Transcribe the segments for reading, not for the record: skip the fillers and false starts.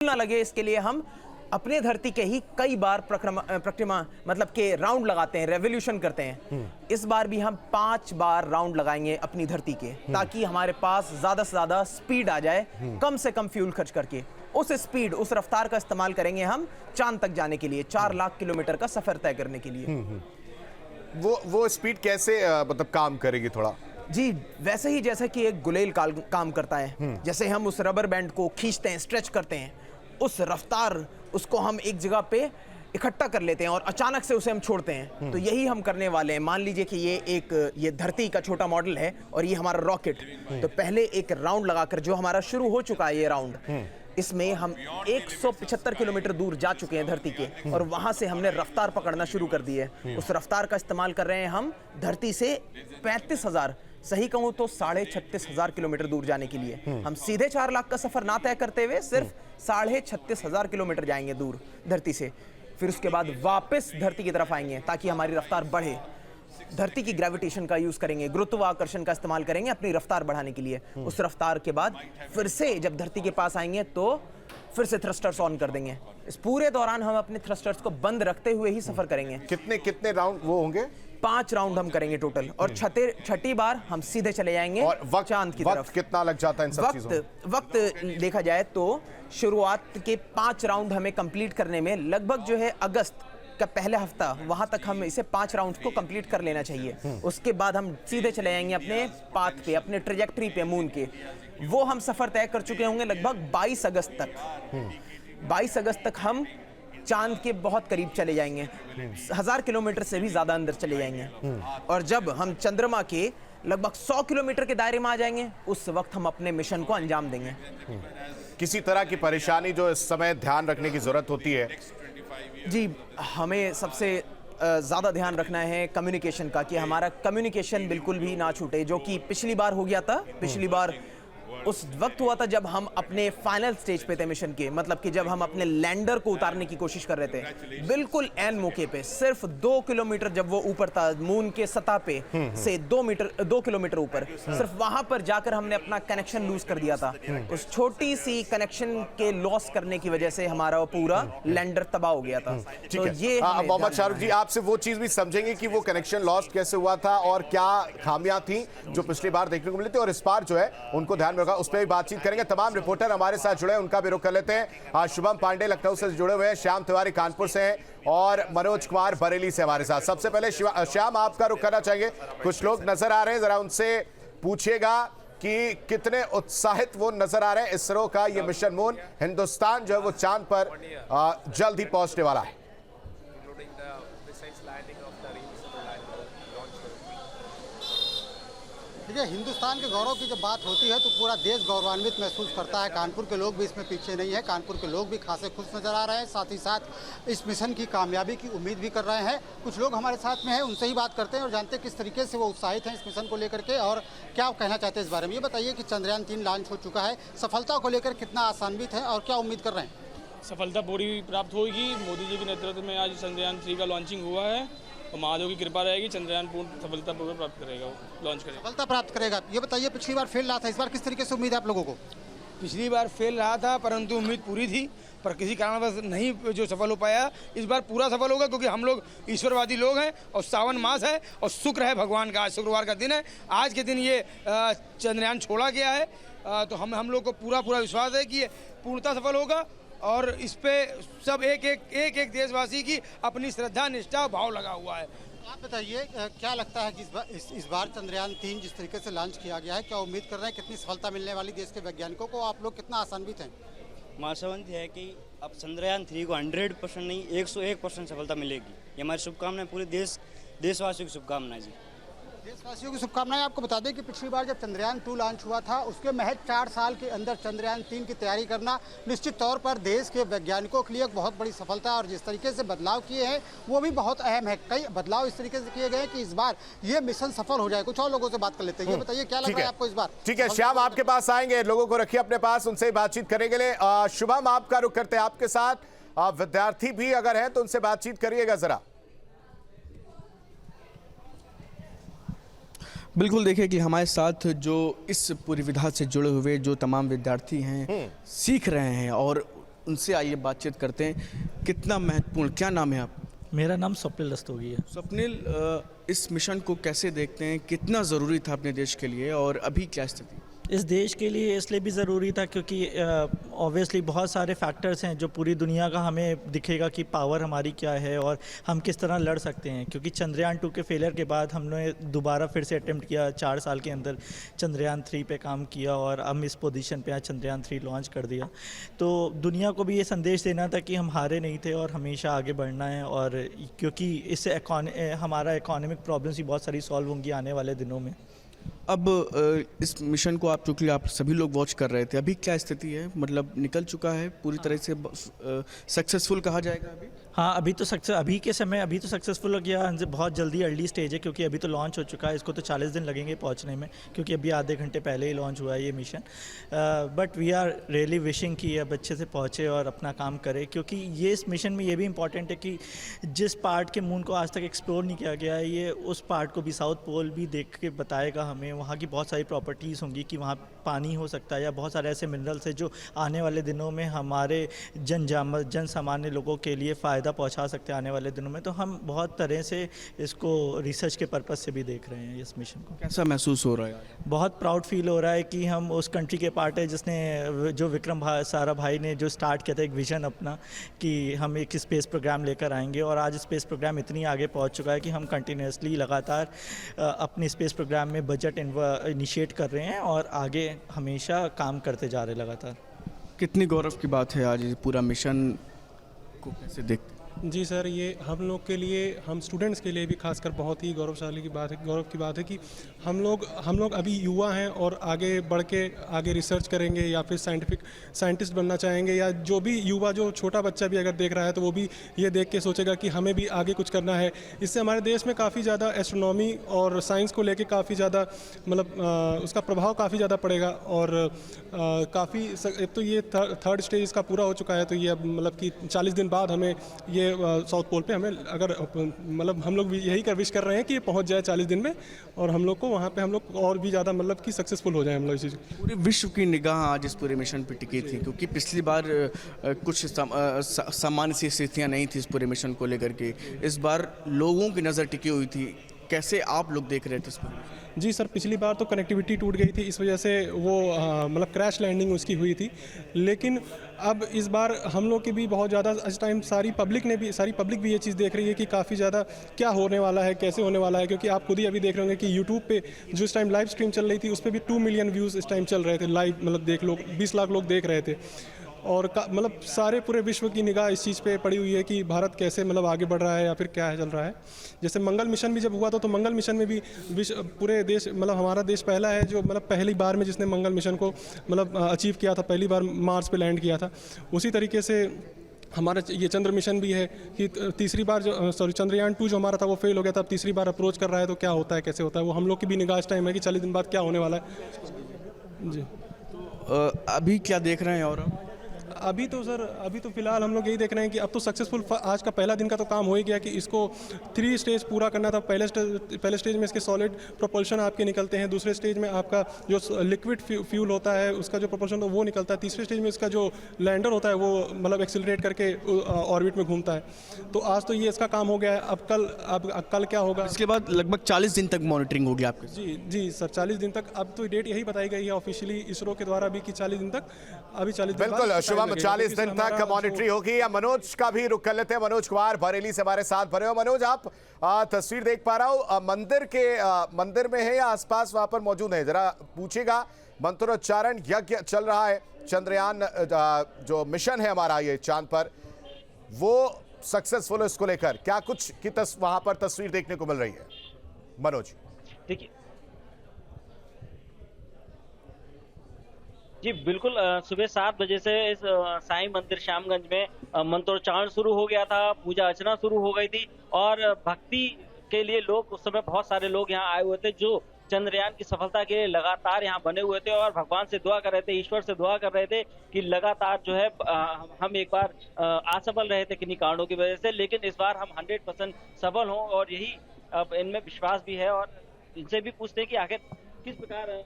ना लगे इसके लिए हम अपने धरती के ही कई बार प्रक्रिया मतलब के राउंड लगाते हैं, रेवोल्यूशन करते हैं। इस बार भी हम 5 बार राउंड लगाएंगे अपनी धरती के, ताकि हमारे पास ज्यादा से ज्यादा स्पीड आ जाए, कम से कम फ्यूल खर्च करके। उस स्पीड, उस रफ्तार का इस्तेमाल करेंगे हम चांद तक जाने के लिए, 4 लाख किलोमीटर का सफर तय करने के लिए। वो स्पीड कैसे मतलब काम करेगी थोड़ा? जी, वैसे ही जैसे कि एक गुलेल काम करता है। जैसे हम उस रबर बैंड को खींचते हैं, स्ट्रेच करते हैं, उस रफ्तार उसको हम एक जगह पे इकट्ठा कर लेते हैं और अचानक से उसे हम छोड़ते हैं। तो यही हम करने वाले हैं। मान लीजिए कि ये धरती का छोटा मॉडल है और ये हमारा रॉकेट। तो पहले एक राउंड लगाकर, जो हमारा शुरू हो चुका है ये राउंड, इसमें हम 175 किलोमीटर दूर जा चुके हैं धरती के, और वहां से हमने रफ्तार पकड़ना शुरू कर दी है। उस रफ्तार का इस्तेमाल कर रहे हैं हम धरती से 35,000, सही कहूं तो 36,500 किलोमीटर दूर जाने के लिए। हम सीधे 4 लाख का सफर ना तय करते हुए सिर्फ 36,500 किलोमीटर जाएंगे दूर धरती से। फिर उसके बाद वापस धरती की तरफ आएंगे ताकि हमारी रफ्तार बढ़े। धरती की ग्रेविटेशन का यूज करेंगे, गुरुत्वाकर्षण का इस्तेमाल करेंगे अपनी रफ्तार बढ़ाने के लिए। उस रफ्तार के बाद फिर से जब धरती के पास आएंगे तो फिर से थ्रस्टर्स ऑन कर देंगे। इस पूरे दौरान हम अपने थ्रस्टर्स को बंद रखते हुए ही सफर करेंगे। कितने राउंड वो होंगे? 5 राउंड हम करेंगे टोटल, और छठी बार हम सीधे चले जाएंगे और चांद की तरफ। कितना लग जाता है इन सब चीजों में? वक्त देखा जाए तो शुरुआत के 5 राउंड हमें कंप्लीट करने में लगभग जो है अगस्त का पहले हफ्ता, वहां तक हम इसे 5 राउंड को कंप्लीट कर लेना चाहिए। उसके बाद हम सीधे चले जाएंगे अपने पाथ पे, अपने ट्रेजेक्टरी पे मून के। वो हम सफर तय कर चुके होंगे लगभग 22 अगस्त तक। 22 अगस्त तक हम चांद के बहुत करीब चले जाएंगे, 1000 किलोमीटर से भी ज्यादा अंदर चले जाएंगे। और जब हम चंद्रमा के लगभग 100 किलोमीटर के दायरे में आ जाएंगे, उस वक्त हम अपने मिशन को अंजाम देंगे। किसी तरह की परेशानी जो इस समय ध्यान रखने की जरूरत होती है? जी, हमें सबसे ज़्यादा ध्यान रखना है कम्युनिकेशन का, कि हमारा कम्युनिकेशन बिल्कुल भी ना छूटे, जो कि पिछली बार हो गया था। पिछली बार उस वक्त हुआ था जब हम अपने फाइनल स्टेज पे थे मिशन के, मतलब कि जब हम अपने लैंडर को उतारने की कोशिश कर रहे थे, बिल्कुल एन मौके पे, सिर्फ 2 किलोमीटर जब वो ऊपर था मून के सतह पे से 2 किलोमीटर ऊपर, सिर्फ वहां पर जाकर हमने अपना कनेक्शन लूज कर दिया था। उस छोटी सी कनेक्शन के लॉस करने की वजह से हमारा पूरा लैंडर तबाह हो गया था। तो ये मोहम्मद शाहरुख जी, आपसे वो चीज भी समझेंगे कि वो कनेक्शन लॉस कैसे हुआ था और क्या खामियां थी जो पिछली बार देखने को मिली थी, और इस बार जो है उनको ध्यान में उस पर भी बातचीत करेंगे। तमाम रिपोर्टर हमारे साथ जुड़े हैं, उनका भी रुख कर लेते हैं। शुभम पांडे लखनऊ से जुड़े हुए हैं, श्याम तिवारी कानपुर से हैं, और मनोज कुमार बरेली से हमारे साथ। सबसे पहले श्याम, आपका रुख करना चाहेंगे। कुछ लोग नजर आ रहे हैं, जरा उनसे पूछिएगा कि कितने उत्साहित वो नजर आ रहे हैं। इसरो का ये मिशन मून, हिंदुस्तान जो है वो चांद पर जल्द ही पहुंचने वाला है। देखिए, हिंदुस्तान के गौरव की जब बात होती है तो पूरा देश गौरवान्वित महसूस करता है। कानपुर के लोग भी इसमें पीछे नहीं है। कानपुर के लोग भी खासे खुश नजर आ रहे हैं, साथ ही साथ इस मिशन की कामयाबी की उम्मीद भी कर रहे हैं। कुछ लोग हमारे साथ में हैं, उनसे ही बात करते हैं और जानते हैं किस तरीके से वो उत्साहित हैं इस मिशन को लेकर के, और क्या कहना चाहते हैं इस बारे में। ये बताइए कि चंद्रयान 3 लॉन्च हो चुका है, सफलता को लेकर कितना आशान्वित है और क्या उम्मीद कर रहे हैं? सफलता पूरी प्राप्त होगी। मोदी जी के नेतृत्व में आज चंद्रयान 3 का लॉन्चिंग हुआ है, और महादेव की कृपा रहेगी, चंद्रयान पूर्ण सफलतापूर्वक प्राप्त करेगा, वो लॉन्च करेगा, सफलता प्राप्त करेगा। ये बताइए, पिछली बार फेल रहा था, इस बार किस तरीके से उम्मीद है आप लोगों को? पिछली बार फेल रहा था, परंतु उम्मीद पूरी थी, पर किसी कारणवश नहीं जो सफल हो पाया। इस बार पूरा सफल होगा, क्योंकि हम लोग ईश्वरवादी लोग हैं और सावन मास है और शुक्र है भगवान का। आज शुक्रवार का दिन है, आज के दिन ये चंद्रयान छोड़ा गया है। तो हम लोग को पूरा विश्वास है कि ये पूर्णतः सफल होगा, और इस पे सब एक देशवासी की अपनी श्रद्धा, निष्ठा, भाव लगा हुआ है। आप बताइए, क्या लगता है कि इस बार चंद्रयान 3 जिस तरीके से लॉन्च किया गया है, क्या उम्मीद कर रहे हैं कितनी सफलता मिलने वाली देश के वैज्ञानिकों को? आप लोग कितना आशान्वित हैं? आशावांत है कि अब चंद्रयान 3 को 100% नहीं 101% सफलता मिलेगी। ये हमारी शुभकामनाएं, पूरे देशवासियों की शुभकामनाएं जी। देशवासियों की शुभकामनाएं। आपको बता दें कि पिछली बार जब चंद्रयान 2 लॉन्च हुआ था, उसके महज 4 साल के अंदर चंद्रयान 3 की तैयारी करना निश्चित तौर पर देश के वैज्ञानिकों के लिए एक बहुत बड़ी सफलता है, और जिस तरीके से बदलाव किए हैं वो भी बहुत अहम है। कई बदलाव इस तरीके से किए गए कि इस बार ये मिशन सफल हो जाए। कुछ और लोगों से बात कर लेते हैं। ये बताइए, क्या लग रहा है आपको इस बार? ठीक है श्याम, आपके पास आएंगे, लोगों को रखिए अपने पास, उनसे बातचीत करेंगे। शुभम, आपका रुख करते हैं आपके साथ। विद्यार्थी भी अगर हैं तो उनसे बातचीत करिएगा जरा। बिल्कुल, देखिए कि हमारे साथ जो इस पूरी विधा से जुड़े हुए जो तमाम विद्यार्थी हैं, सीख रहे हैं और उनसे आइए बातचीत करते हैं। कितना महत्वपूर्ण, क्या नाम है आप? मेरा नाम स्वप्निल रस्तोगी है। स्वप्निल, इस मिशन को कैसे देखते हैं? कितना ज़रूरी था अपने देश के लिए और अभी क्या स्थिति? इस देश के लिए इसलिए भी ज़रूरी था क्योंकि ऑब्वियसली बहुत सारे फैक्टर्स हैं जो पूरी दुनिया का हमें दिखेगा कि पावर हमारी क्या है और हम किस तरह लड़ सकते हैं। क्योंकि चंद्रयान 2 के फेलियर के बाद हमने दोबारा फिर से अटेम्प्ट किया, 4 साल के अंदर चंद्रयान 3 पे काम किया और हम इस पोजीशन पे आज चंद्रयान 3 लॉन्च कर दिया। तो दुनिया को भी ये संदेश देना था कि हम हारे नहीं थे और हमेशा आगे बढ़ना है। और क्योंकि इससे हमारा इकोनॉमिक प्रॉब्लम्स भी बहुत सारी सॉल्व होंगी आने वाले दिनों में। अब इस मिशन को चूँकि आप सभी लोग वॉच कर रहे थे, अभी क्या स्थिति है? मतलब निकल चुका है पूरी तरह से, सक्सेसफुल कहा जाएगा अभी? हाँ, अभी तो सक्सेसफुल हो गया। बहुत जल्दी अर्ली स्टेज है क्योंकि अभी तो लॉन्च हो चुका है। इसको तो 40 दिन लगेंगे पहुंचने में क्योंकि अभी आधे घंटे पहले ही लॉन्च हुआ है ये mission. But we are really wishing कि अब अच्छे से पहुंचे और अपना काम करे, क्योंकि ये इस मिशन में ये भी इम्पॉर्टेंट है कि जिस पार्ट के मून को आज तक एक्सप्लोर नहीं किया गया है, ये उस पार्ट को भी, साउथ पोल भी देख के बताएगा हमें। वहाँ की बहुत सारी प्रॉपर्टीज़ होंगी कि वहाँ पानी हो सकता है या बहुत सारे ऐसे मिनरल्स हैं जो आने वाले दिनों में हमारे जन सामान्य लोगों के लिए फ़ायदा पहुंचा सकते हैं आने वाले दिनों में। तो हम बहुत तरह से इसको रिसर्च के पर्पस से भी देख रहे हैं इस मिशन को। कैसा महसूस हो रहा है? बहुत प्राउड फील हो रहा है कि हम उस कंट्री के पार्ट है जिसने, जो विक्रम साराभाई ने जो स्टार्ट किया था एक विज़न अपना कि हम एक स्पेस प्रोग्राम लेकर आएंगे, और आज स्पेस प्रोग्राम इतनी आगे पहुंच चुका है कि हम कंटिन्यूसली लगातार अपने स्पेस प्रोग्राम में बजट इनिशिएट कर रहे हैं और आगे हमेशा काम करते जा रहे हैं लगातार। कितनी गौरव की बात है आज ये पूरा मिशन को कैसे देखते? जी सर, ये हम लोग के लिए, हम स्टूडेंट्स के लिए भी खासकर बहुत ही गौरव की बात है कि हम लोग अभी युवा हैं और आगे बढ़ के आगे रिसर्च करेंगे या फिर साइंटिस्ट बनना चाहेंगे, या जो भी युवा, जो छोटा बच्चा भी अगर देख रहा है तो वो भी ये देख के सोचेगा कि हमें भी आगे कुछ करना है। इससे हमारे देश में काफ़ी ज़्यादा एस्ट्रोनॉमी और साइंस को लेके काफ़ी ज़्यादा मतलब उसका प्रभाव काफ़ी ज़्यादा पड़ेगा। और काफ़ी एक तो ये थर्ड स्टेज इसका पूरा हो चुका है, तो ये अब मतलब कि 40 दिन बाद हमें ये साउथ पोल पे हमें, अगर मतलब हम लोग भी यही विश कर रहे हैं कि ये पहुंच जाए 40 दिन में और हम लोग को वहाँ पे हम लोग और भी ज़्यादा मतलब कि सक्सेसफुल हो जाए हम लोग इस चीज़। पूरे विश्व की निगाह आज इस पूरे मिशन पे टिकी थी, क्योंकि पिछली बार कुछ सामान्य सी स्थितियाँ नहीं थी इस पूरे मिशन को लेकर के। इस बार लोगों की नज़र टिकी हुई थी। कैसे आप लोग देख रहे थे इसको? जी सर, पिछली बार तो कनेक्टिविटी टूट गई थी, इस वजह से वो मतलब क्रैश लैंडिंग उसकी हुई थी। लेकिन अब इस बार हम लोग की भी बहुत ज़्यादा इस टाइम सारी पब्लिक भी ये चीज़ देख रही है कि काफ़ी ज़्यादा क्या होने वाला है, कैसे होने वाला है। क्योंकि आप खुद ही अभी देख रहे होंगे कि यूट्यूब पे जो इस टाइम लाइव स्ट्रीम चल रही थी उस पर भी 2 मिलियन व्यूज़ इस टाइम चल रहे थे लाइव, मतलब 20 लाख लोग देख रहे थे। और मतलब सारे पूरे विश्व की निगाह इस चीज़ पे पड़ी हुई है कि भारत कैसे मतलब आगे बढ़ रहा है या फिर क्या है चल रहा है। जैसे मंगल मिशन भी जब हुआ था तो मंगल मिशन में भी पूरे देश, मतलब हमारा देश पहला है जो मतलब पहली बार में जिसने मंगल मिशन को मतलब अचीव किया था, पहली बार मार्स पे लैंड किया था। उसी तरीके से हमारा ये चंद्र मिशन भी है कि तीसरी बार चंद्रयान 2 जो हमारा था वो फेल हो गया था, अब तीसरी बार अप्रोच कर रहा है। तो क्या होता है, कैसे होता है, वो हम लोग की भी निगाह इस टाइम है कि 40 दिन बाद क्या होने वाला है। जी अभी क्या देख रहे हैं? और अभी तो फिलहाल हम लोग यही देख रहे हैं कि अब तो सक्सेसफुल आज का पहला दिन का तो काम हो ही गया कि इसको 3 स्टेज पूरा करना था। पहले स्टेज में इसके सॉलिड प्रोपल्शन आपके निकलते हैं, दूसरे स्टेज में आपका जो लिक्विड फ्यूल होता है उसका जो प्रोपल्शन वो निकलता है, तीसरे स्टेज में इसका जो लैंडर होता है वो मतलब एक्सिलरेट करके ऑर्बिट में घूमता है। तो आज तो ये इसका काम हो गया है। अब कल क्या होगा? इसके बाद लगभग 40 दिन तक मॉनिटरिंग होगी आपके? जी सर, 40 दिन तक। अब तो डेट यही बताई गई है ऑफिशियली इसरो के द्वारा भी कि 40 दिन तक। अभी 40 दिन बिल्कुल शुभम, 40 दिन तक मॉनिटरी होगी। या मनोज का भी रुख कर लेते हैं। मनोज कुमार बरेली से हमारे साथ बने हो। मनोज, आप तस्वीर देख पा रहा हूं, मंदिर में है या आसपास वहां पर मौजूद है? जरा पूछेगा। मंत्रोच्चारण यज्ञ चल रहा है। चंद्रयान जो मिशन है हमारा ये चांद पर, वो सक्सेसफुल है, इसको लेकर क्या कुछ की वहां पर तस्वीर देखने को मिल रही है? मनोज देखिए जी बिल्कुल, सुबह 7 बजे से इस साईं मंदिर श्यामगंज में मंत्रोच्चारण शुरू हो गया था, पूजा अर्चना शुरू हो गई थी और भक्ति के लिए लोग, उस समय बहुत सारे लोग यहाँ आए हुए थे जो चंद्रयान की सफलता के लिए लगातार यहाँ बने हुए थे और भगवान से दुआ कर रहे थे, ईश्वर से दुआ कर रहे थे कि लगातार जो है हम एक बार असफल रहे थे किन्हीं कारणों की वजह से, लेकिन इस बार हम 100% सफल हों और यही अब इनमें विश्वास भी है। और इनसे भी पूछते हैं कि आखिर किस प्रकार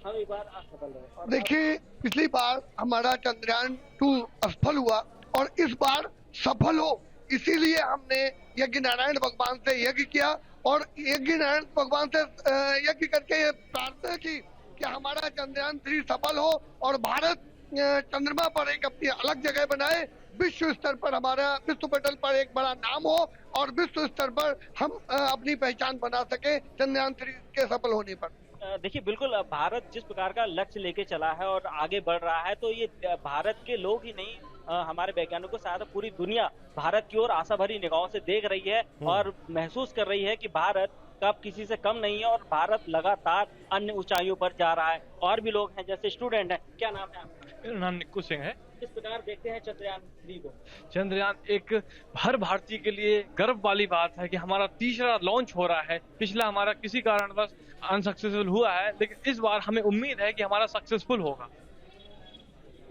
हम एक बार असफल रहे। देखिए, पिछली बार हमारा चंद्रयान 2 असफल हुआ और इस बार सफल हो, इसीलिए हमने यज्ञ नारायण भगवान से यज्ञ किया और यज्ञ नारायण भगवान से यज्ञ करके ये प्रार्थना की कि हमारा चंद्रयान 3 सफल हो और भारत चंद्रमा पर एक अपनी अलग जगह बनाए, विश्व स्तर पर हमारा विश्व पटल पर एक बड़ा नाम हो और विश्व स्तर पर हम अपनी पहचान बना सके चंद्रयान 3 के सफल होने पर। देखिए, बिल्कुल भारत जिस प्रकार का लक्ष्य लेके चला है और आगे बढ़ रहा है, तो ये भारत के लोग ही नहीं, हमारे वैज्ञानिकों के साथ पूरी दुनिया भारत की ओर आशा भरी निगाहों से देख रही है और महसूस कर रही है कि भारत कब किसी से कम नहीं है और भारत लगातार अन्य ऊंचाइयों पर जा रहा है। और भी लोग हैं, जैसे स्टूडेंट हैं। क्या नाम है आपका? मेरा नाम निक्कू सिंह है। किस प्रकार देखते हैं चंद्रयान 3 को? चंद्रयान एक हर भारतीय के लिए गर्व वाली बात है कि हमारा तीसरा लॉन्च हो रहा है। पिछला हमारा किसी कारणवश अनसक्सेसफुल हुआ है, लेकिन इस बार हमें उम्मीद है कि हमारा सक्सेसफुल होगा,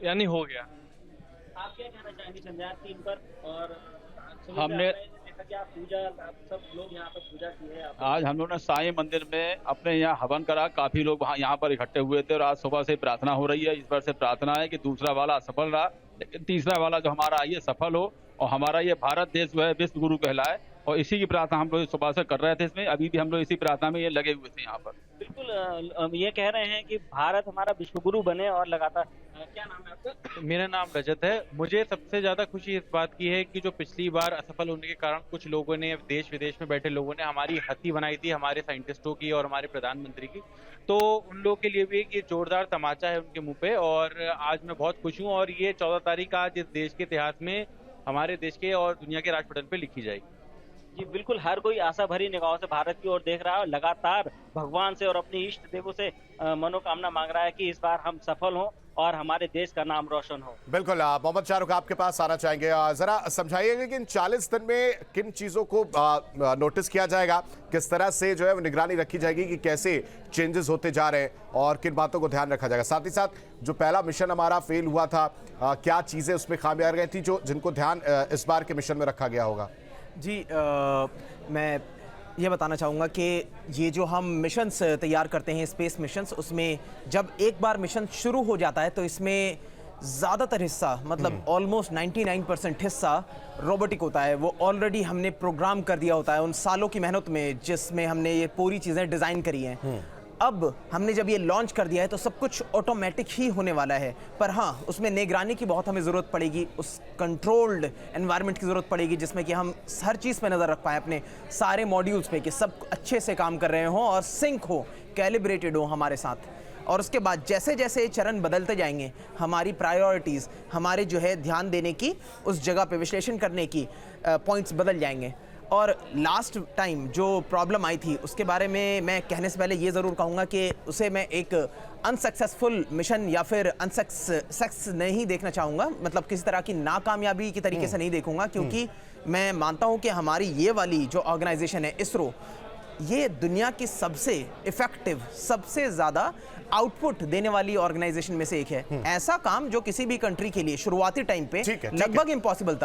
यानी हो गया। आप क्या कहना चाहेंगे चंद्रयान 3 पर? और हमने देखा कि आप पूजा, सब लोग यहाँ पर पूजा की है। आज हम लोगों ने साईं मंदिर में अपने यहाँ हवन करा, काफी लोग वहाँ यहाँ पर इकट्ठे हुए थे और आज सुबह से प्रार्थना हो रही है। इस बार से प्रार्थना है कि दूसरा वाला असफल रहा, लेकिन तीसरा वाला जो हमारा ये सफल हो और हमारा ये भारत देश जो है विश्व गुरु कहलाए, और इसी की प्रार्थना हम लोग सुबह से कर रहे थे। इसमें अभी भी हम लोग इसी प्रार्थना में ये लगे हुए थे यहाँ पर। बिल्कुल, ये कह रहे हैं कि भारत हमारा विश्व गुरु बने और लगातार। क्या नाम है आपका? मेरा नाम रजत है। मुझे सबसे ज्यादा खुशी इस बात की है कि जो पिछली बार असफल होने के कारण कुछ लोगों ने, देश विदेश में बैठे लोगों ने हमारी हंसी बनाई थी, हमारे साइंटिस्टों की और हमारे प्रधानमंत्री की, तो उन लोगों के लिए भी एक ये जोरदार तमाचा है उनके मुंह पे। और आज मैं बहुत खुश हूँ और ये 14 तारीख आज इस देश के इतिहास में, हमारे देश के और दुनिया के राजपटल पे लिखी जाएगी। जी बिल्कुल, हर कोई आशा भरी निगाहों से भारत की ओर देख रहा है और लगातार भगवान से और अपने इष्ट देवों से मनोकामना मांग रहा है कि इस बार हम सफल हों और हमारे देश का नाम रोशन हो। बिल्कुल, मोहम्मद शाहरुख आपके पास आना चाहेंगे। जरा समझाइएगा कि इन 40 दिन में किन चीजों को नोटिस किया जाएगा, किस तरह से जो है निगरानी रखी जाएगी कि कैसे चेंजेस होते जा रहे हैं और किन बातों को ध्यान रखा जाएगा। साथ ही साथ जो पहला मिशन हमारा फेल हुआ था, क्या चीजें उसमें खामियां रह गई थी जिनको ध्यान इस बार के मिशन में रखा गया होगा? जी, मैं ये बताना चाहूँगा कि ये जो हम मिशंस तैयार करते हैं, स्पेस मिशंस, उसमें जब एक बार मिशन शुरू हो जाता है तो इसमें ज़्यादातर हिस्सा, मतलब ऑलमोस्ट 99% हिस्सा रोबोटिक होता है। वो ऑलरेडी हमने प्रोग्राम कर दिया होता है उन सालों की मेहनत में जिसमें हमने ये पूरी चीज़ें डिज़ाइन करी हैं। अब हमने जब ये लॉन्च कर दिया है तो सब कुछ ऑटोमेटिक ही होने वाला है, पर हाँ, उसमें निगरानी की बहुत हमें ज़रूरत पड़ेगी, उस कंट्रोल्ड एनवायरनमेंट की ज़रूरत पड़ेगी जिसमें कि हम हर चीज़ पे नज़र रख पाएँ, अपने सारे मॉड्यूल्स पे कि सब अच्छे से काम कर रहे हों और सिंक हो, कैलिब्रेटेड हो हमारे साथ। और उसके बाद जैसे जैसे चरण बदलते जाएंगे, हमारी प्रायोरिटीज़, हमारे जो है ध्यान देने की उस जगह पे विश्लेषण करने की पॉइंट्स बदल जाएंगे। और लास्ट टाइम जो प्रॉब्लम आई थी उसके बारे में मैं कहने से पहले ये ज़रूर कहूँगा कि उसे मैं एक अनसक्सेसफुल मिशन या फिर सक्सेस नहीं देखना चाहूँगा, मतलब किसी तरह की नाकामयाबी की तरीके से नहीं देखूँगा, क्योंकि मैं मानता हूँ कि हमारी ये वाली जो ऑर्गेनाइजेशन है इसरो, ये दुनिया की सबसे इफेक्टिव, सबसे ज़्यादा आउटपुट देने वाली ऑर्गेनाइजेशन में से एक है। ऐसा काम जो किसी भी कंट्री के लिए शुरुआती टाइम पे लगभग इम्पॉसिबल था,